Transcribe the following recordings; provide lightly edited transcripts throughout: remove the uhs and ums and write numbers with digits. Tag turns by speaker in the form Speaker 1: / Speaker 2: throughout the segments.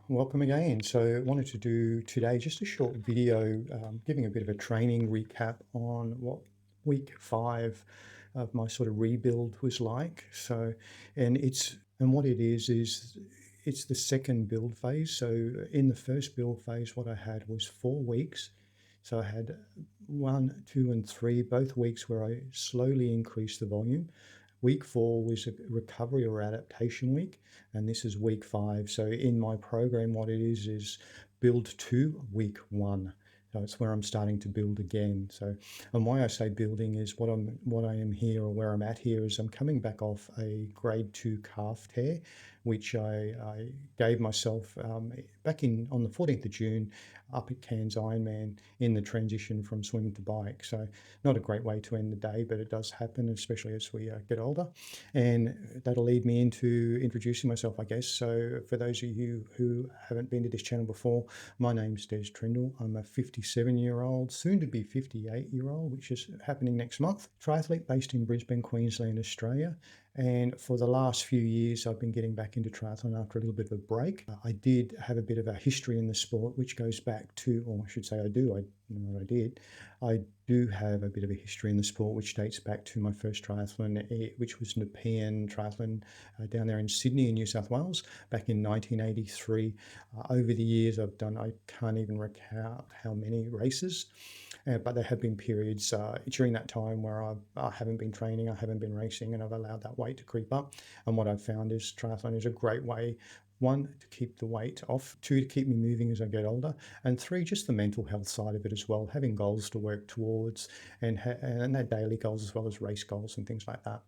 Speaker 1: welcome again. So, I wanted to do today just a short video giving a bit of a training recap on what week 5 of my sort of rebuild was like. And what it is it's the second build phase. So, in the first build phase, what I had was 4 weeks. So, I had 1, 2, and 3, both weeks where I slowly increased the volume. Week 4 was a recovery or adaptation week, and this is week 5. So in my program, what it is build to week 1. So it's where I'm starting to build again. So, and why I say building is what I am here, or where I'm at here, is I'm coming back off a grade 2 calf tear, which I gave myself back in on the 14th of June up at Cairns Ironman in the transition from swim to bike. So not a great way to end the day, but it does happen, especially as we get older. And that'll lead me into introducing myself, I guess. So, for those of you who haven't been to this channel before, my name's Des Trindle. I'm a 57-year-old, soon to be 58-year-old, which is happening next month, triathlete based in Brisbane, Queensland, Australia. And for the last few years, I've been getting back into triathlon after a little bit of a break. I did have a bit of a history in the sport, which goes back to, or I should say, I do. I do have a bit of a history in the sport, which dates back to my first triathlon, which was Nepean Triathlon down there in Sydney in New South Wales back in 1983. Over the years, I can't even recount how many races, but there have been periods during that time where I haven't been training, I haven't been racing, and I've allowed that weight to creep up. And what I've found is triathlon is a great way, one, to keep the weight off, two, to keep me moving as I get older, and three, just the mental health side of it as well, having goals to work towards, and that daily goals as well as race goals and things like that.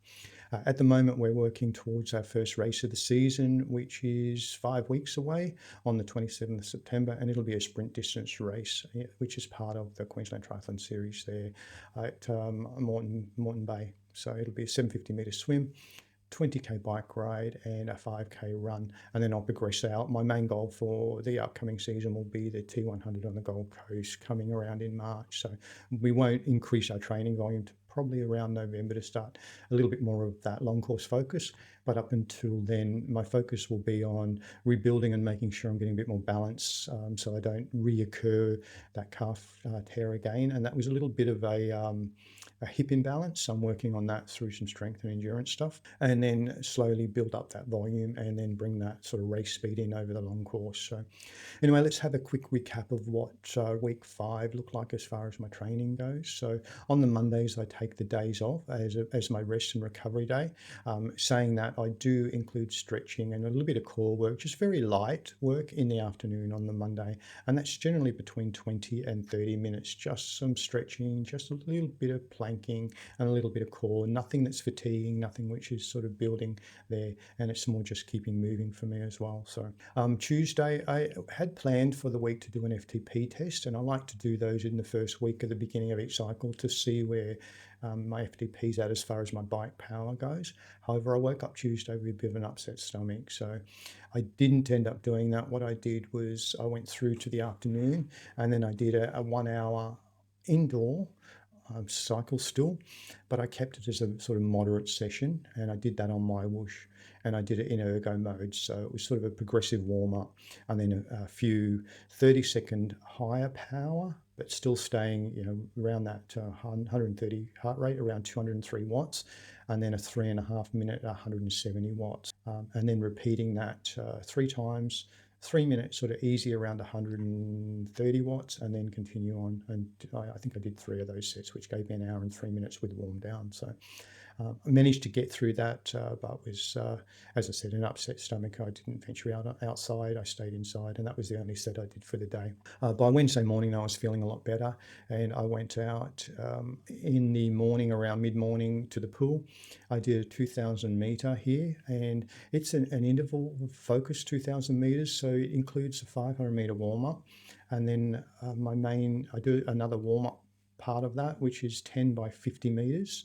Speaker 1: At the moment, we're working towards our first race of the season, which is 5 weeks away on the 27th of September, and it'll be a sprint distance race, which is part of the Queensland Triathlon Series there at Moreton Bay. So it'll be a 750-metre swim, 20k bike ride, and a 5k run, and then I'll progress out. My main goal for the upcoming season will be the T100 on the Gold Coast coming around in March. So we won't increase our training volume to probably around November to start a little bit more of that long course focus. But up until then, my focus will be on rebuilding and making sure I'm getting a bit more balance, so I don't reoccur that calf tear again. And that was a little bit of a hip imbalance. I'm working on that through some strength and endurance stuff, and then slowly build up that volume and then bring that sort of race speed in over the long course. So anyway, let's have a quick recap of what week 5 looked like as far as my training goes. So on the Mondays, I take the days off as my rest and recovery day. Saying that, I do include stretching and a little bit of core work, just very light work in the afternoon on the Monday. And that's generally between 20 and 30 minutes, just some stretching, just a little bit of planking and a little bit of core, nothing that's fatiguing, nothing which is sort of building there. And it's more just keeping moving for me as well. So Tuesday, I had planned for the week to do an FTP test, and I like to do those in the first week at the beginning of each cycle to see where my FTP's at as far as my bike power goes. However, I woke up Tuesday with a bit of an upset stomach, so I didn't end up doing that. What I did was I went through to the afternoon, and then I did a 1 hour indoor cycle still, but I kept it as a sort of moderate session, and I did that on my whoosh, and I did it in ergo mode. So it was sort of a progressive warm up, and then a few 30-second higher power, but still staying, around that 130 heart rate, around 203 watts, and then a 3.5 minute 170 watts, and then repeating that 3 times. 3 minutes sort of easy around 130 watts, and then continue on. And I think I did 3 of those sets, which gave me an hour and 3 minutes with warm down. So I managed to get through that, but was, as I said, an upset stomach. I didn't venture outside. I stayed inside, and that was the only set I did for the day. By Wednesday morning, I was feeling a lot better, and I went out in the morning, around mid-morning, to the pool. I did a 2,000 metre here, and it's an interval focused 2,000 metres, so it includes a 500 metre warm-up, and then I do another warm-up part of that, which is 10 by 50 metres.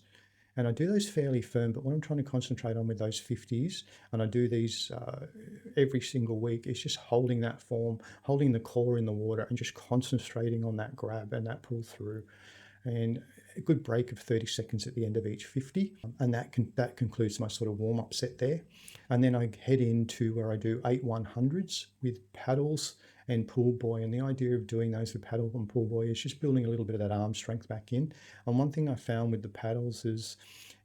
Speaker 1: And I do those fairly firm, but what I'm trying to concentrate on with those 50s, and I do these every single week, is just holding that form, holding the core in the water, and just concentrating on that grab and that pull through. And a good break of 30 seconds at the end of each 50. And that concludes my sort of warm-up set there. And then I head into where I do 8 100s with paddles and pull buoy. And the idea of doing those with paddle and pull buoy is just building a little bit of that arm strength back in. And one thing I found with the paddles is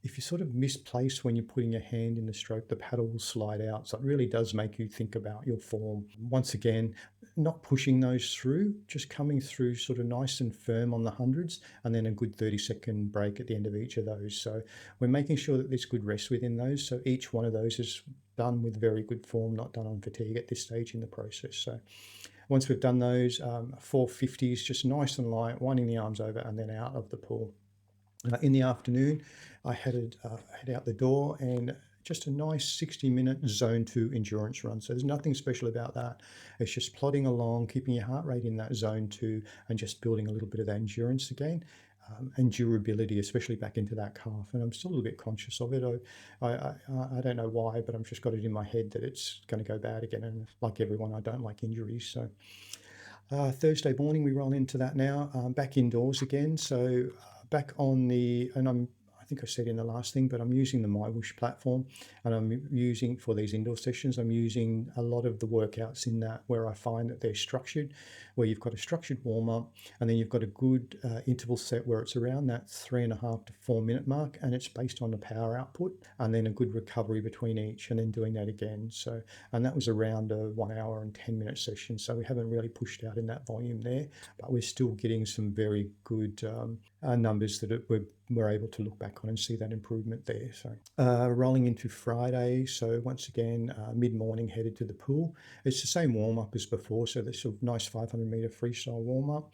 Speaker 1: if you sort of misplace when you're putting your hand in the stroke, the paddle will slide out. So it really does make you think about your form. Once again, not pushing those through, just coming through sort of nice and firm on the hundreds, and then a good 30-second break at the end of each of those. So we're making sure that there's good rest within those. So each one of those is done with very good form, not done on fatigue at this stage in the process. So once we've done those, 450s, just nice and light, winding the arms over and then out of the pool. In the afternoon, I head out the door and just a nice 60-minute zone 2 endurance run. So there's nothing special about that. It's just plodding along, keeping your heart rate in that zone 2 and just building a little bit of that endurance again. And durability, especially back into that calf. And I'm still a little bit conscious of it. I don't know why, but I've just got it in my head that it's going to go bad again. And like everyone, I don't like injuries. So Thursday morning, we roll into that now, back indoors again. So back on I think I said in the last thing, but I'm using the MyWhoosh platform, and I'm using for these indoor sessions, I'm using a lot of the workouts in that where I find that they're structured, where you've got a structured warm up, and then you've got a good interval set where it's around that 3.5 to 4 minute mark, and it's based on the power output, and then a good recovery between each, and then doing that again. So, and that was around a 1 hour and 10-minute session. So we haven't really pushed out in that volume there, but we're still getting some very good numbers that we're able to look back on and see that improvement there. So rolling into Friday, so once again mid-morning headed to the pool. It's the same warm-up as before, so this sort of nice 500-meter freestyle warm-up.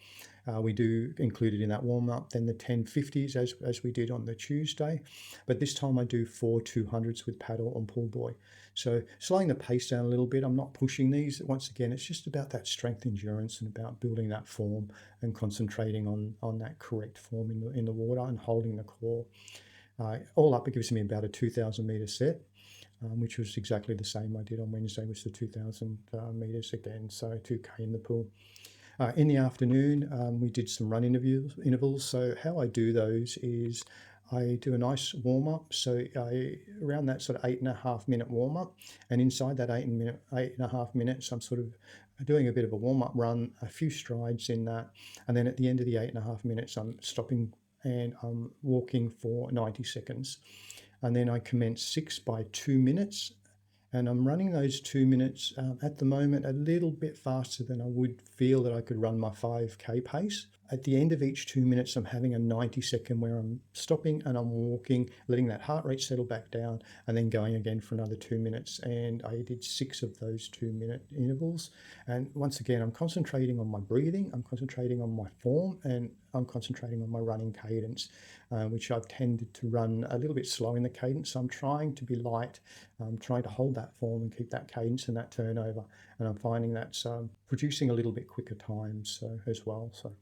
Speaker 1: We do include it in that warm-up, then the 1050s as we did on the Tuesday, but this time I do 4 200s with paddle and pull buoy. So slowing the pace down a little bit. I'm not pushing these. Once again, it's just about that strength endurance and about building that form and concentrating on that correct form in the water and holding the core. All up, it gives me about a 2,000 meter set, which was exactly the same I did on Wednesday, was the 2,000 meters again, so 2K in the pool. In the afternoon, we did some run intervals. So how I do those is I do a nice warm up. So around that sort of 8.5 minute warm up, and inside that 8.5 minutes, I'm sort of doing a bit of a warm up run, a few strides in that, and then at the end of the 8.5 minutes, I'm stopping and I'm walking for 90 seconds, and then I commence 6 by 2 minutes. And I'm running those 2 minutes at the moment a little bit faster than I would feel that I could run my 5K pace. At the end of each 2 minutes, I'm having a 90-second where I'm stopping and I'm walking, letting that heart rate settle back down, and then going again for another 2 minutes. And I did 6 of those 2-minute intervals. And once again, I'm concentrating on my breathing, I'm concentrating on my form, and I'm concentrating on my running cadence, which I've tended to run a little bit slow in the cadence. So I'm trying to be light, I'm trying to hold that form and keep that cadence and that turnover. And I'm finding that's producing a little bit quicker times as well. So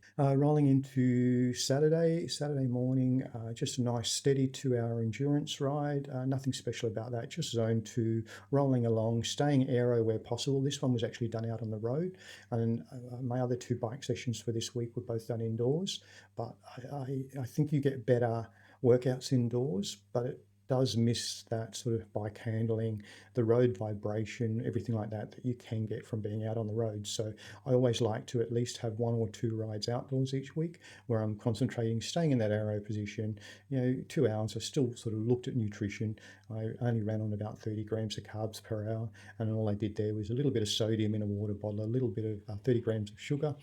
Speaker 1: rolling into Saturday morning, just a nice steady 2-hour endurance ride. Nothing special about that, just zone 2, rolling along, staying aero where possible. This one was actually done out on the road, and my other 2 bike sessions for this week were both done indoors. But I think you get better workouts indoors, but it does miss that sort of bike handling, the road vibration, everything like that you can get from being out on the road. So I always like to at least have 1 or 2 rides outdoors each week where I'm concentrating, staying in that aero position. 2 hours, I still sort of looked at nutrition. I only ran on about 30 grams of carbs per hour, and all I did there was a little bit of sodium in a water bottle, a little bit of 30 grams of sugar,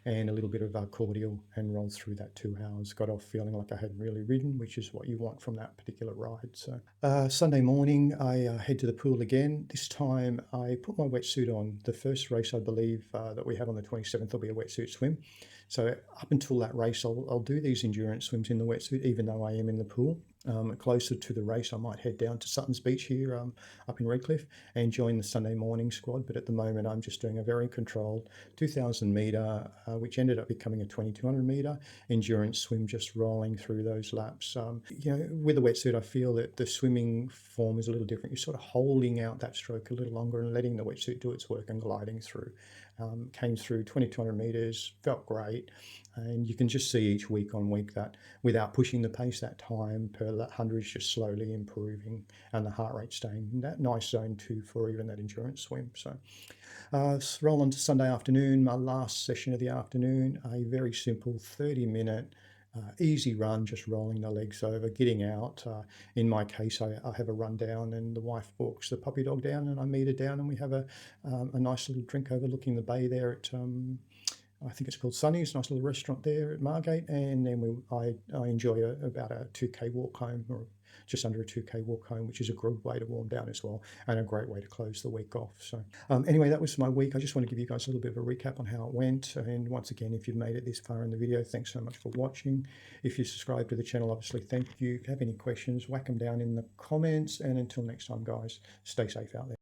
Speaker 1: and a little bit of cordial, and rolled through that 2 hours. Got off feeling like I hadn't really ridden, which is what you want from that particular ride. So Sunday morning, I head to the pool again. This time I put my wetsuit on. The first race, I believe, that we have on the 27th will be a wetsuit swim. So up until that race, I'll do these endurance swims in the wetsuit, even though I am in the pool. Closer to the race, I might head down to Sutton's Beach here up in Redcliffe and join the Sunday morning squad. But at the moment, I'm just doing a very controlled 2,000 metre, which ended up becoming a 2,200 metre endurance swim, just rolling through those laps. With a wetsuit, I feel that the swimming form is a little different. You're sort of holding out that stroke a little longer and letting the wetsuit do its work and gliding through. Came through 2,200 meters, felt great. And you can just see each week on week that without pushing the pace, that time per 100 is just slowly improving, and the heart rate staying in that nice zone 2 for even that endurance swim. So roll on to Sunday afternoon, my last session of the afternoon, a very simple 30-minute easy run, just rolling the legs over, getting out. In my case, I have a run down, and the wife walks the puppy dog down, and I meet her down, and we have a nice little drink overlooking the bay there at I think it's called Sunny's, nice little restaurant there at Margate. And then I enjoy about a 2K walk home, or just under a 2K walk home, which is a good way to warm down as well, and a great way to close the week off. So anyway, that was my week. I just want to give you guys a little bit of a recap on how it went. And once again, if you've made it this far in the video, thanks so much for watching. If you subscribe to the channel, obviously, thank you. If you have any questions, whack them down in the comments. And until next time, guys, stay safe out there.